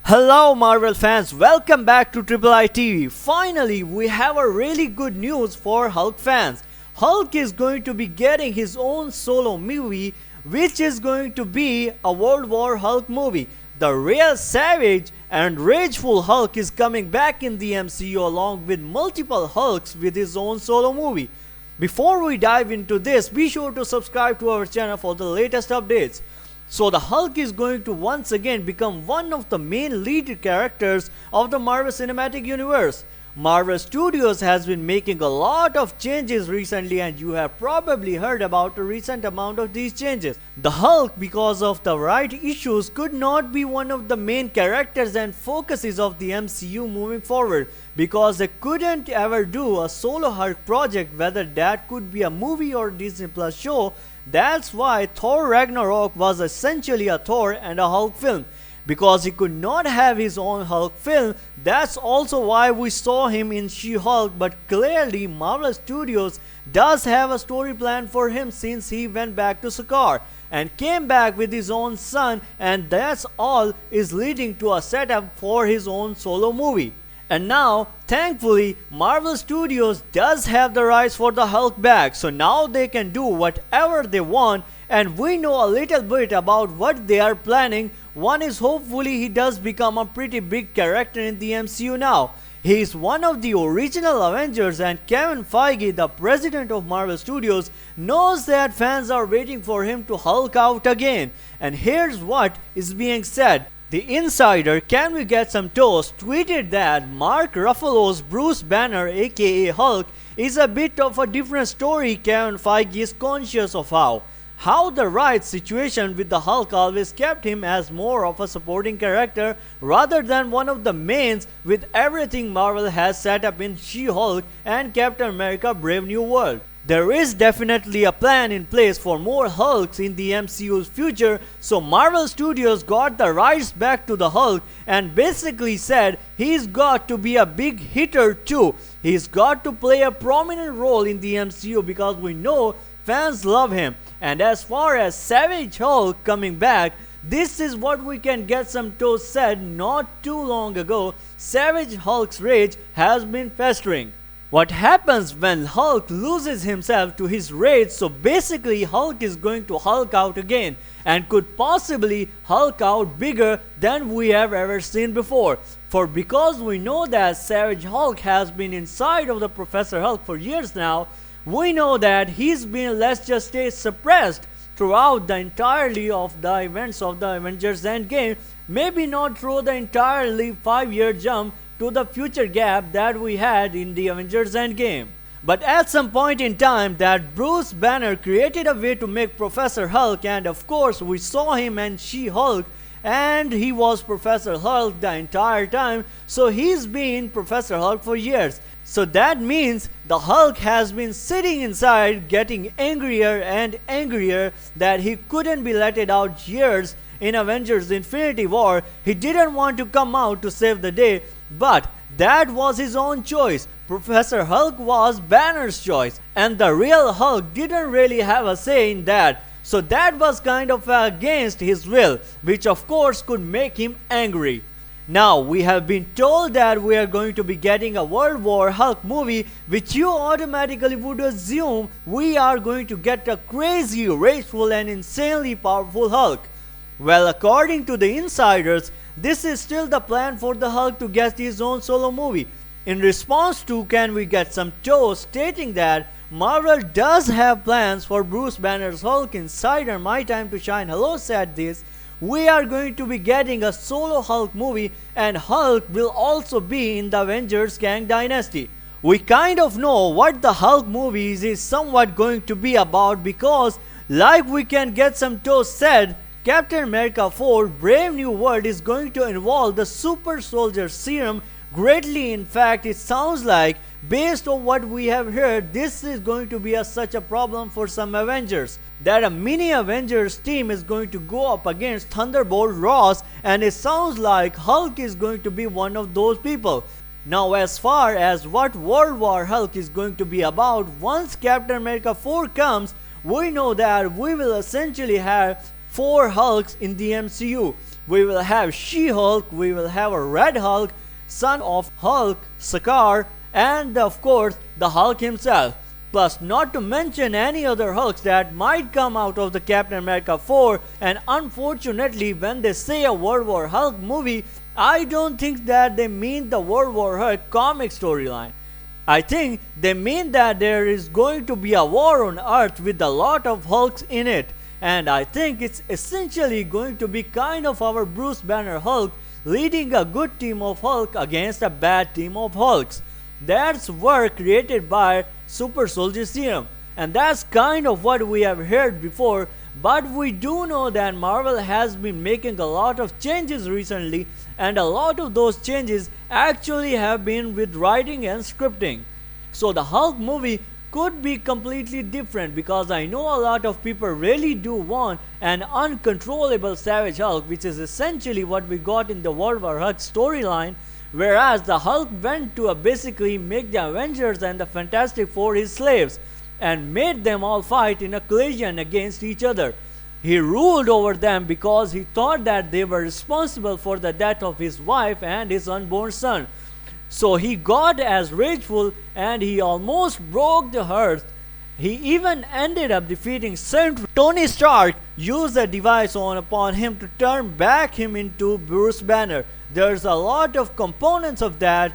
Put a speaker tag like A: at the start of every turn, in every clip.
A: Hello Marvel fans, welcome back to Triple I TV. Finally, we have a really good news for Hulk fans. Hulk is going to be getting his own solo movie, which is going to be a World War Hulk movie. The real savage and rageful Hulk is coming back in the MCU along with multiple Hulks with his own solo movie. Before we dive into this, be sure to subscribe to our channel for the latest updates. So the Hulk is going to once again become one of the main lead characters of the Marvel Cinematic Universe. Marvel Studios has been making a lot of changes recently, and you have probably heard about a recent amount of these changes. The Hulk, because of the right issues, could not be one of the main characters and focuses of the MCU moving forward, because they couldn't ever do a solo Hulk project, whether that could be a movie or Disney Plus show. That's why Thor Ragnarok was essentially a Thor and a Hulk film. Because he could not have his own Hulk film, that's also why we saw him in She-Hulk, but clearly Marvel Studios does have a story plan for him since he went back to Sakaar and came back with his own son, and that's all is leading to a setup for his own solo movie. And now, thankfully, Marvel Studios does have the rights for the Hulk back, so now they can do whatever they want, and we know a little bit about what they are planning. One is hopefully he does become a pretty big character in the MCU now. He is one of the original Avengers, and Kevin Feige, the president of Marvel Studios, knows that fans are waiting for him to Hulk out again. And here's what is being said. The insider Can We Get Some Toast tweeted that Mark Ruffalo's Bruce Banner aka Hulk is a bit of a different story. Kevin Feige is conscious of how the right situation with the Hulk always kept him as more of a supporting character rather than one of the mains, with everything Marvel has set up in She-Hulk and Captain America Brave New World. There is definitely a plan in place for more Hulks in the MCU's future, so Marvel Studios got the rights back to the Hulk and basically said he's got to be a big hitter too. He's got to play a prominent role in the MCU because we know fans love him. And as far as Savage Hulk coming back, this is what we can get some toast said not too long ago. Savage Hulk's rage has been festering. What happens when Hulk loses himself to his rage? So basically Hulk is going to Hulk out again and could possibly Hulk out bigger than we have ever seen before. Because we know that Savage Hulk has been inside of the Professor Hulk for years now, we know that he's been, let's just say, suppressed throughout the entirety of the events of the Avengers Endgame. Maybe not through the entirely 5-year jump to the future gap that we had in the Avengers Endgame. But at some point in time, that Bruce Banner created a way to make Professor Hulk, and of course we saw him and She-Hulk, and he was Professor Hulk the entire time, so he's been Professor Hulk for years. So that means the Hulk has been sitting inside getting angrier and angrier that he couldn't be let it out years in Avengers Infinity War. He didn't want to come out to save the day, but that was his own choice. Professor Hulk was Banner's choice, and the real Hulk didn't really have a say in that. So that was kind of against his will, which of course could make him angry. Now we have been told that we are going to be getting a World War Hulk movie, which you automatically would assume we are going to get a crazy, rageful and insanely powerful Hulk. Well, according to the insiders, this is still the plan for the Hulk to get his own solo movie. In response to Can We Get Some Toast stating that Marvel does have plans for Bruce Banner's Hulk, insider My Time to Shine Hello said this: we are going to be getting a solo Hulk movie, and Hulk will also be in the Avengers Kang Dynasty. We kind of know what the Hulk movies is somewhat going to be about, because like we can get some toast said, Captain America 4 Brave New World is going to involve the super soldier serum greatly. In fact, it sounds like, based on what we have heard, this is going to be such a problem for some Avengers that a mini Avengers team is going to go up against Thunderbolt Ross, and it sounds like Hulk is going to be one of those people. Now as far as what World War Hulk is going to be about, once Captain America 4 comes, we know that we will essentially have 4 Hulks in the MCU. we will have She-Hulk, we will have a Red Hulk, son of Hulk, Sakaar, and of course the Hulk himself. Plus, not to mention any other Hulks that might come out of the Captain America 4. And unfortunately, when they say a World War Hulk movie, I don't think that they mean the World War Hulk comic storyline. I think they mean that there is going to be a war on Earth with a lot of Hulks in it. And I think it's essentially going to be kind of our Bruce Banner Hulk leading a good team of Hulk against a bad team of Hulks. That's work created by Super Soldier Serum, and that's kind of what we have heard before. But we do know that Marvel has been making a lot of changes recently, and a lot of those changes actually have been with writing and scripting. So the Hulk movie could be completely different, because I know a lot of people really do want an uncontrollable Savage Hulk, which is essentially what we got in the World War Hulk storyline. Whereas the Hulk went to basically make the Avengers and the Fantastic Four his slaves and made them all fight in a collision against each other. He ruled over them because he thought that they were responsible for the death of his wife and his unborn son. So he got as rageful and he almost broke the earth. He even ended up defeating Senator Tony Stark, used a device upon him to turn back him into Bruce Banner. There's a lot of components of that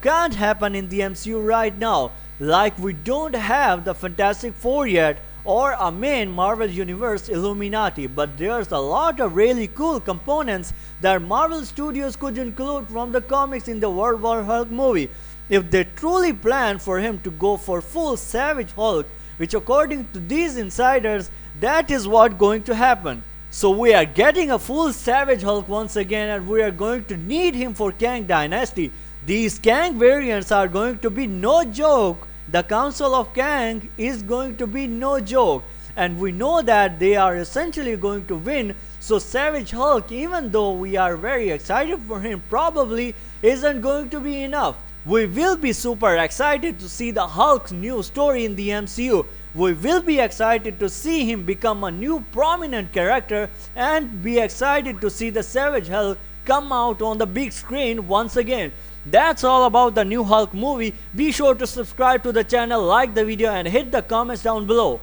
A: can't happen in the MCU right now. Like, we don't have the Fantastic Four yet, or a main Marvel Universe Illuminati, but there's a lot of really cool components that Marvel Studios could include from the comics in the World War Hulk movie. If they truly plan for him to go for full Savage Hulk, which according to these insiders, that is what going to happen. So we are getting a full Savage Hulk once again, and we are going to need him for Kang Dynasty. These Kang variants are going to be no joke. The Council of Kang is going to be no joke, and we know that they are essentially going to win. So Savage Hulk, even though we are very excited for him, probably isn't going to be enough. We will be super excited to see the Hulk's new story in the MCU. We will be excited to see him become a new prominent character, and be excited to see the Savage Hulk come out on the big screen once again. That's all about the new Hulk movie. Be sure to subscribe to the channel, like the video, and hit the comments down below.